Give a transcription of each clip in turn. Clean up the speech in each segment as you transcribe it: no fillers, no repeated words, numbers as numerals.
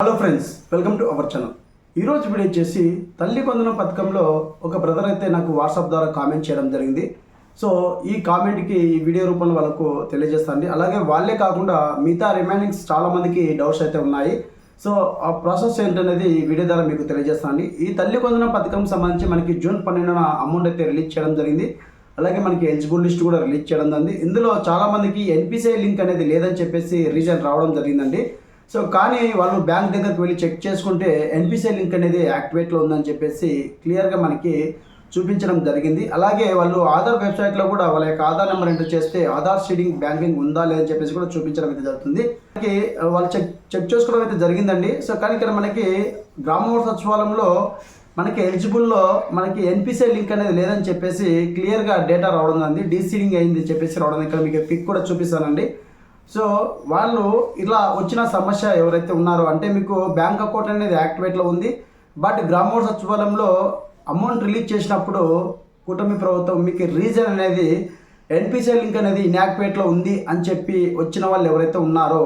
Hello friends, welcome to our channel. ఈరోజు video వచ్చేసి తల్లి వందనం పథకంలో ఒక బ్రదర్ అయితే నాకు వాట్సాప్ ద్వారా కామెంట్ చేయడం జరిగింది. సో ఈ కామెంట్కి ఈ వీడియో రూపంలో వాళ్ళకు తెలియజేస్తానండి. అలాగే వాళ్ళే కాకుండా మిగతా రిమైనింగ్స్ చాలామందికి డౌట్స్ అయితే ఉన్నాయి. సో ఆ ప్రాసెస్ ఏంటనేది ఈ వీడియో ద్వారా మీకు తెలియజేస్తానండి. ఈ తల్లి వందనం పథకం సంబంధించి మనకి జూన్ 12న అమౌంట్ అయితే రిలీజ్ చేయడం జరిగింది. అలాగే మనకి ఎలిజిబుల్ లిస్ట్ కూడా రిలీజ్ చేయడం జరిగింది. ఇందులో చాలామందికి ఎన్పిసిఐ లింక్ అనేది లేదని చెప్పేసి రీజన్ రావడం జరిగిందండి. సో కానీ వాళ్ళు బ్యాంక్ దగ్గరికి వెళ్ళి చెక్ చేసుకుంటే ఎన్పిసిఐ లింక్ అనేది యాక్టివేట్లో ఉందని చెప్పేసి క్లియర్గా మనకి చూపించడం జరిగింది. అలాగే వాళ్ళు ఆధార్ వెబ్సైట్లో కూడా వాళ్ళ యొక్క ఆధార్ నెంబర్ ఎంటర్ చేస్తే ఆధార్ సీడింగ్ బ్యాంకింగ్ ఉందా లేదని చెప్పేసి కూడా చూపించడం అయితే జరుగుతుంది. మనకి వాళ్ళు చెక్ చేసుకోవడం అయితే జరిగిందండి. సో కానీ ఇక్కడ మనకి గ్రామ సచివాలయంలో మనకి ఎలిజిబుల్లో మనకి ఎన్పిసిఐ లింక్ అనేది లేదని చెప్పేసి క్లియర్గా డేటా రావడం ఉంది. డీసీడింగ్ అయింది చెప్పేసి రావడం. ఇక్కడ మీకు పిక్ కూడా చూపిస్తానండి. సో వాళ్ళు ఇలా వచ్చిన సమస్య ఎవరైతే ఉన్నారో అంటే మీకు బ్యాంక్ అకౌంట్ అనేది యాక్టివేట్లో ఉంది, బట్ గ్రామ సచివాలయంలో అమౌంట్ రిలీజ్ చేసినప్పుడు కూటమి ప్రభుత్వం మీకు రీజన్ అనేది ఎన్పిసిఐ లింక్ అనేది ఇన్యాక్టివేట్లో ఉంది అని చెప్పి వచ్చిన వాళ్ళు ఎవరైతే ఉన్నారో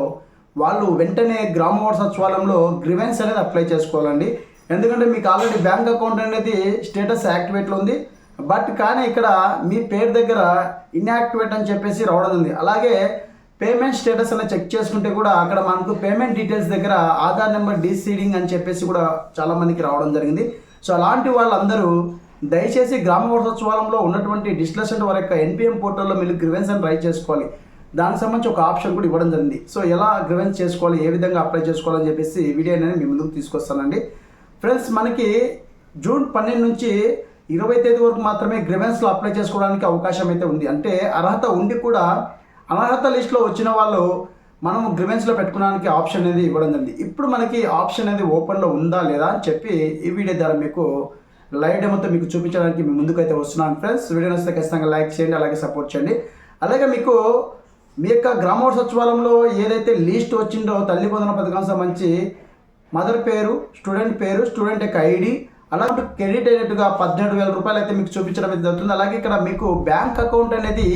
వాళ్ళు వెంటనే గ్రామ సచివాలయంలో గ్రివెన్స్ అనేది అప్లై చేసుకోవాలండి. ఎందుకంటే మీకు ఆల్రెడీ బ్యాంక్ అకౌంట్ అనేది స్టేటస్ యాక్టివేట్లో ఉంది, బట్ కానీ ఇక్కడ మీ పేరు దగ్గర ఇన్యాక్టివేట్ అని చెప్పేసి రావడం ఉంది. అలాగే పేమెంట్ స్టేటస్ అనేది చెక్ చేసుకుంటే కూడా అక్కడ మనకు పేమెంట్ డీటెయిల్స్ దగ్గర ఆధార్ నెంబర్ డీసీడింగ్ అని చెప్పేసి కూడా చాలామందికి రావడం జరిగింది. సో అలాంటి వాళ్ళందరూ దయచేసి గ్రామ సచివాలయంలో ఉన్నటువంటి డిస్ట్రిక్ట్ వారి యొక్క ఎన్పిఎం పోర్టల్లో మీరు గ్రివెన్స్ అని రైట్ చేసుకోవాలి. దానికి సంబంధించి ఒక ఆప్షన్ కూడా ఇవ్వడం జరిగింది. సో ఎలా గ్రివెన్స్ చేసుకోవాలి, ఏ విధంగా అప్లై చేసుకోవాలని చెప్పేసి వీడియో అనేది మీ ముందుకు తీసుకొస్తానండి. ఫ్రెండ్స్, మనకి జూన్ 12 నుంచి 20 తేదీ వరకు మాత్రమే గ్రివెన్స్లో అప్లై చేసుకోవడానికి అవకాశం అయితే ఉంది. అంటే అర్హత ఉండి కూడా అనర్హత లిస్ట్లో వచ్చిన వాళ్ళు మనం గ్రివెన్స్లో పెట్టుకోవడానికి ఆప్షన్ అనేది ఇవ్వడం జరిగింది. ఇప్పుడు మనకి ఆప్షన్ అనేది ఓపెన్లో ఉందా లేదా అని చెప్పి ఈ వీడియో ద్వారా మీకు లైవ్ డెమోతో మీకు చూపించడానికి మీ ముందుకైతే వస్తున్నాను. ఫ్రెండ్స్, వీడియో నచ్చితే ఖచ్చితంగా లైక్ చేయండి, అలాగే సపోర్ట్ చేయండి. అలాగే మీకు మీ యొక్క గ్రామ సచివాలయంలో ఏదైతే లిస్ట్ వచ్చిందో తల్లి వందన పథకం సంబంధించి మదర్ పేరు, స్టూడెంట్ యొక్క ఐడి, అలాంటి క్రెడిట్ అయినట్టుగా 17,000 రూపాయలు అయితే మీకు చూపించడం అయితే జరుగుతుంది. అలాగే ఇక్కడ మీకు బ్యాంక్ అకౌంట్ అనేది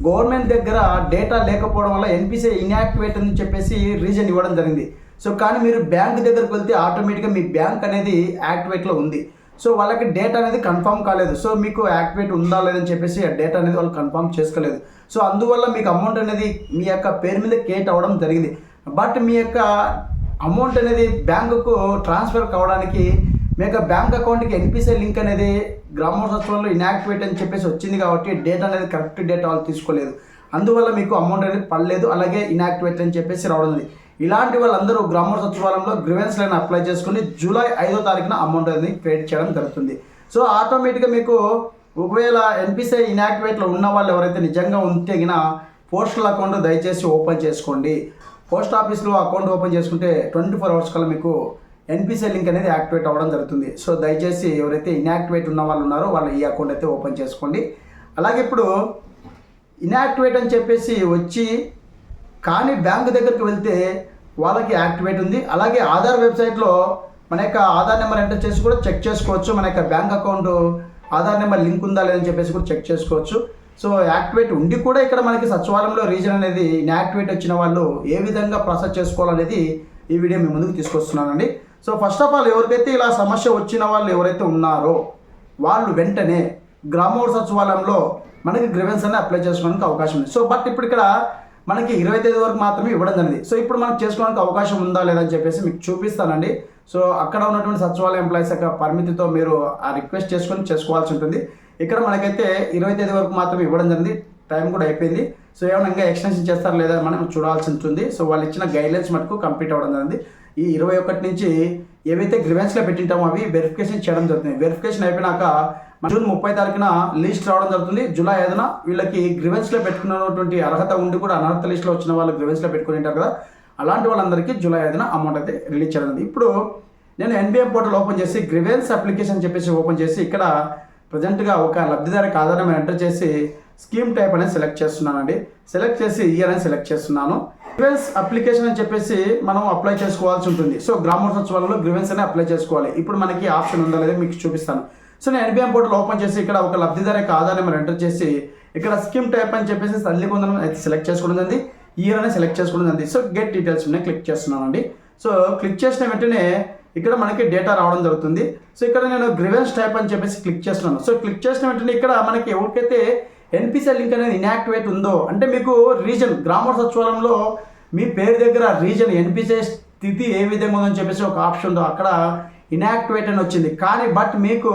గవర్నమెంట్ దగ్గర డేటా లేకపోవడం వల్ల ఎన్పిసిఐ ఇన్యాక్టివేట్ అని చెప్పేసి రీజన్ ఇవ్వడం జరిగింది. సో కానీ మీరు బ్యాంక్ దగ్గరికి వెళ్తే ఆటోమేటిక్గా మీ బ్యాంక్ అనేది యాక్టివేట్లో ఉంది. సో వాళ్ళకి డేటా అనేది కన్ఫర్మ్ కాలేదు. సో మీకు యాక్టివేట్ ఉందా లేదని చెప్పేసి ఆ డేటా అనేది వాళ్ళు కన్ఫర్మ్ చేసుకోలేదు. సో అందువల్ల మీకు అమౌంట్ అనేది మీ యొక్క పేరు మీద క్రియేట్ అవ్వడం జరిగింది. బట్ మీ యొక్క అమౌంట్ అనేది బ్యాంకుకు ట్రాన్స్ఫర్ కావడానికి మీ యొక్క బ్యాంక్ అకౌంట్కి ఎన్పిసిఐ లింక్ అనేది గ్రామ సచివాలయంలో ఇన్యాక్టివేట్ అని చెప్పేసి వచ్చింది కాబట్టి డేటా అనేది కరెక్ట్ డేటా వాళ్ళు తీసుకోలేదు. అందువల్ల మీకు అమౌంట్ అనేది పడలేదు, అలాగే ఇన్యాక్టివేట్ అని చెప్పేసి రావడం ఉంది. ఇలాంటి వాళ్ళందరూ గ్రామ సచివాలయంలో గ్రివెన్స్ లైన్ అప్లై చేసుకుని జూలై 5వ తారీఖున అమౌంట్ అనేది క్రియేట్ చేయడం జరుగుతుంది. సో ఆటోమేటిక్గా మీకు ఒకవేళ ఎన్పిసిఐ ఇన్యాక్టివేట్లో ఉన్న వాళ్ళు ఎవరైతే నిజంగా ఉంటే పోస్టల్ అకౌంట్ దయచేసి ఓపెన్ చేసుకోండి. పోస్ట్ ఆఫీస్లో అకౌంట్ ఓపెన్ చేసుకుంటే 24 అవర్స్ కల్లా మీకు ఎన్పిసిఐ లింక్ అనేది యాక్టివేట్ అవ్వడం జరుగుతుంది. సో దయచేసి ఎవరైతే ఇన్యాక్టివేట్ ఉన్న వాళ్ళు ఉన్నారో వాళ్ళు ఈ అకౌంట్ అయితే ఓపెన్ చేసుకోండి. అలాగే ఇప్పుడు ఇన్యాక్టివేట్ అని చెప్పేసి వచ్చి కానీ బ్యాంక్ దగ్గరికి వెళ్తే వాళ్ళకి యాక్టివేట్ ఉంది. అలాగే ఆధార్ వెబ్సైట్లో మన యొక్క ఆధార్ నెంబర్ ఎంటర్ చేసి కూడా చెక్ చేసుకోవచ్చు. మన యొక్క bank account Aadhaar number link ఉందా లేదని చెప్పేసి కూడా చెక్ చేసుకోవచ్చు. సో యాక్టివేట్ ఉండి కూడా ఇక్కడ మనకి సచివాలయంలో రీజన్ అనేది ఇన్యాక్టివేట్ వచ్చిన వాళ్ళు ఏ విధంగా ప్రాసెస్ చేసుకోవాలనేది ఈ వీడియో మీ ముందుకు తీసుకొస్తున్నానండి. సో ఫస్ట్ ఆఫ్ ఆల్ ఎవరికైతే ఇలా సమస్య వచ్చిన వాళ్ళు ఎవరైతే ఉన్నారో వాళ్ళు వెంటనే గ్రామ సచివాలయంలో మనకి గ్రివెన్స్ అనేది అప్లై చేసుకోవడానికి అవకాశం ఉంది. సో బట్ ఇప్పుడు ఇక్కడ మనకి 20 తేదీ వరకు మాత్రమే ఇవ్వడం జరిగింది. సో ఇప్పుడు మనకు చేసుకోవడానికి అవకాశం ఉందా లేదని చెప్పేసి మీకు చూపిస్తానండి. సో అక్కడ ఉన్నటువంటి సచివాలయ ఎంప్లాయీస్ యొక్క పరిమితితో మీరు ఆ రిక్వెస్ట్ చేసుకోవాల్సి ఉంటుంది. ఇక్కడ మనకైతే 20 తేదీ వరకు మాత్రమే ఇవ్వడం జరిగింది. టైం కూడా అయిపోయింది. సో ఏమైనా ఇంకా ఎక్స్టెన్షన్ చేస్తారా లేదా మనం చూడాల్సి ఉంటుంది. సో వాళ్ళు ఇచ్చిన గైడ్లైన్స్ మటుకు కంప్లీట్ అవ్వడం జరిగింది. ఈ 21 నుంచి ఏవైతే గ్రివెన్స్లో పెట్టింటామో అవి వెరిఫికేషన్ చేయడం జరుగుతుంది. వెరిఫికేషన్ అయిపోయినాక జూన్ 30 తారీఖున లిస్ట్ రావడం జరుగుతుంది. జూలై 5న వీళ్ళకి గ్రివెన్స్లో పెట్టుకున్నటువంటి అర్హత ఉండి కూడా అనర్హత లిస్ట్లో వచ్చిన వాళ్ళు గ్రివెన్స్లో పెట్టుకుని ఉంటారు కదా, అలాంటి వాళ్ళందరికీ జూలై 5న అమౌంట్ అయితే రిలీజ్ చేయడం. ఇప్పుడు నేను ఎన్బిఎం పోర్టల్ ఓపెన్ చేసి గ్రివెన్స్ అప్లికేషన్ చెప్పేసి ఓపెన్ చేసి ఇక్కడ ప్రజెంట్గా ఒక లబ్ధిదారికి ఆధారం ఎంటర్ చేసి స్కీమ్ టైప్ అనేది సెలెక్ట్ చేస్తున్నానండి. సెలెక్ట్ చేసి ఇయర్ అని సెలెక్ట్ చేస్తున్నాను. గ్రివెన్స్ అప్లికేషన్ అని చెప్పేసి మనం అప్లై చేసుకోవాల్సి ఉంటుంది. సో గ్రామ సచివాలయంలో గ్రివెన్స్ అని అప్లై చేసుకోవాలి. ఇప్పుడు మనకి ఆప్షన్ ఉందా లేదా మీకు చూపిస్తాను. సో నేను ఎన్బిఎం పోర్టల్ ఓపెన్ చేసి ఇక్కడ ఒక లబ్ధిదారి యొక్క ఆధార్ నెంబర్ ఎంటర్ చేసి ఇక్కడ స్కీమ్ టైప్ అని చెప్పేసి తల్లి కొందరం అయితే సెలెక్ట్ చేసుకోవడం జరిగింది. ఇయర్ అనేది సెలెక్ట్ చేసుకోవడం జరిగింది. సో గెట్ డీటెయిల్స్ ఉన్నాయి క్లిక్ చేస్తున్నానండి. సో క్లిక్ చేసిన వెంటనే ఇక్కడ మనకి డేటా రావడం జరుగుతుంది. సో ఇక్కడ నేను గ్రీవెన్స్ టైప్ అని చెప్పేసి క్లిక్ చేస్తున్నాను. సో క్లిక్ చేసిన వెంటనే ఇక్కడ మనకి ఎవరికైతే ఎన్పిసిఐ లింక్ అనేది ఇన్యాక్టివేట్ ఉందో, అంటే మీకు రీజన్ గ్రామ సచివాలయంలో మీ పేరు దగ్గర రీజన్ ఎన్పిసిఐ స్థితి ఏ విధంగా ఉందని చెప్పేసి ఒక ఆప్షన్ ఉందో అక్కడ ఇన్యాక్టివేట్ అని వచ్చింది. కానీ బట్ మీకు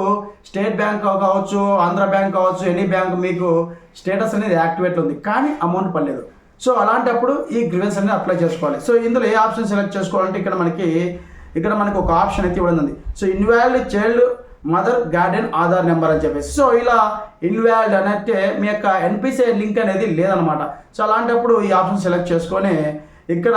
స్టేట్ బ్యాంక్ కావచ్చు, ఆంధ్ర బ్యాంక్ కావచ్చు, ఎనీ బ్యాంక్ మీకు స్టేటస్ అనేది యాక్టివేట్ ఉంది, కానీ అమౌంట్ పడలేదు. సో అలాంటప్పుడు ఈ గ్రీవెన్స్ అనేది అప్లై చేసుకోవాలి. సో ఇందులో ఏ ఆప్షన్ సెలెక్ట్ చేసుకోవాలంటే ఇక్కడ మనకి ఒక ఆప్షన్ అయితే ఇవ్వడం ఉంది. So involved child mother garden Aadhaar number అని చెప్పేసి, సో ఇలా ఇన్వాల్డ్ అంటే మీ యొక్క ఎన్పిసిఐ లింక్ అనేది లేదనమాట. సో అలాంటప్పుడు ఈ ఆప్షన్ సెలెక్ట్ చేసుకొని ఇక్కడ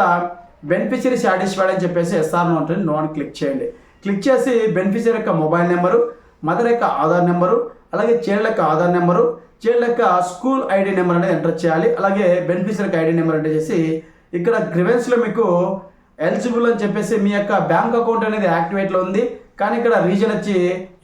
బెనిఫిషియరీ సాటిస్ఫైడ్ అని చెప్పేసి ఎస్ఆర్ ఉంటుంది నో అని క్లిక్ చేయండి. క్లిక్ చేసి బెనిఫిషియరీ యొక్క మొబైల్ నెంబరు, మదర్ యొక్క ఆధార్ నెంబరు, అలాగే చైల్డ్ యొక్క ఆధార్ నెంబరు, చైల్డ్ యొక్క స్కూల్ ఐడి నెంబర్ అనేది ఎంటర్ చేయాలి. అలాగే బెనిఫిషియరీకి ఐడి నెంబర్ ఎంటర్ చేసి ఇక్కడ గ్రీవెన్స్లో మీకు ఎలిజిబుల్ అని చెప్పేసి మీ యొక్క బ్యాంక్ అకౌంట్ అనేది యాక్టివేట్లో ఉంది, కానీ ఇక్కడ రీజన్ వచ్చి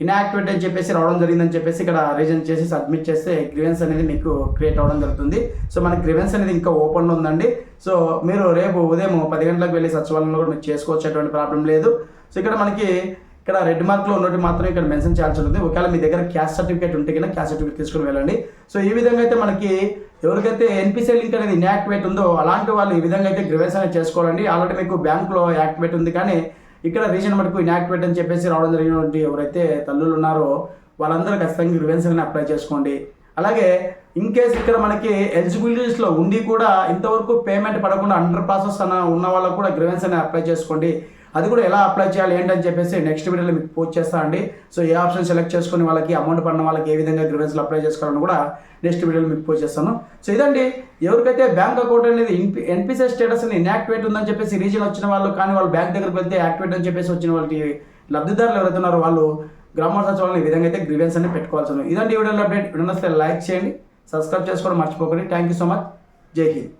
ఇన్యాక్టివేట్ అని చెప్పేసి రావడం జరిగిందని చెప్పేసి ఇక్కడ రీజన్ చేసి సబ్మిట్ చేస్తే గ్రీవెన్స్ అనేది మీకు క్రియేట్ అవ్వడం జరుగుతుంది. సో మనకి గ్రీవెన్స్ అనేది ఇంకా ఓపెన్లో ఉందండి. సో మీరు రేపు ఉదయం 10 గంటలకు వెళ్ళి సచివాలయంలో కూడా మీరు చేసుకోవచ్చు, ఎటువంటి ప్రాబ్లం లేదు. సో ఇక్కడ రెడ్ మార్క్లో ఉన్నట్టు మాత్రం ఇక్కడ మెన్షన్ చేయాల్సి ఉంటుంది. ఒకవేళ మీ దగ్గర క్యాస్ట్ సర్టిఫికేట్ ఉంటే కన్నా క్యాస్ట్ సర్టిఫికేట్ తీసుకుని వెళ్ళండి. సో ఈ విధంగా అయితే మనకి ఎవరికైతే ఎన్పిసిఐ లింక్ అనేది ఇన్యాక్టివేట్ ఉందో అలాంటి వాళ్ళు ఈ విధంగా అయితే గ్రీవెన్స్ అనేది చేసుకోవాలండి. ఆల్రెడీ మీకు బ్యాంక్లో యాక్టివేట్ ఉంది, కానీ ఇక్కడ రీజన్ మటుకు ఇన్యాక్టివేట్ అని చెప్పేసి రావడం జరిగినటువంటి ఎవరైతే తల్లులు ఉన్నారో వాళ్ళందరూ ఖచ్చితంగా గ్రీవెన్స్ అనేది అప్లై చేసుకోండి. అలాగే ఇన్ కేస్ ఇక్కడ మనకి ఎలిజిబిలిటీస్లో ఉండి కూడా ఇంతవరకు పేమెంట్ పడకుండా అండర్ ప్రాసెస్ ఉన్న వాళ్ళకు కూడా గ్రీవెన్స్ అనేది అప్లై చేసుకోండి. అది కూడా ఎలా అప్లై చేయాలి ఏంటని చెప్పేసి నెక్స్ట్ వీడియోలో మీకు పోస్ట్ చేస్తా అండి. సో ఏ ఆప్షన్ సెలెక్ట్ చేసుకుని వాళ్ళకి అమౌంట్ పడిన వాళ్ళకి ఏ విధంగా గ్రీవెన్స్లో అప్లై చేసుకోవాలని కూడా నెక్స్ట్ వీడియోలో మీకు పోస్ట్ చేస్తాను. సో ఇదండి, ఎవరికైతే బ్యాంక్ అకౌంట్ అనేది ఎన్పిసిఐ స్టేటస్ అనేది ఇన్యాక్టివేట్ ఉందని చెప్పేసి రీజన్ వచ్చిన వాళ్ళు, కానీ వాళ్ళు బ్యాంక్ దగ్గరికి వెళ్తే యాక్టివేట్ అని చెప్పేసి వచ్చిన వాళ్ళకి లబ్ధిదారులు ఎవరైతే ఉన్నారో వాళ్ళు గ్రామ సచివాలయం ఈ విధంగా అయితే గ్రీవెన్స్ అనేది పెట్టుకోవాల్సి ఉంది. ఇదండి వీడియోలో అప్డేట్. వీడియో నచ్చితే లైక్ చేయండి, సబ్స్క్రైబ్ చేసుకోవడం మర్చిపోకండి. Thank you so much. జై హింద్.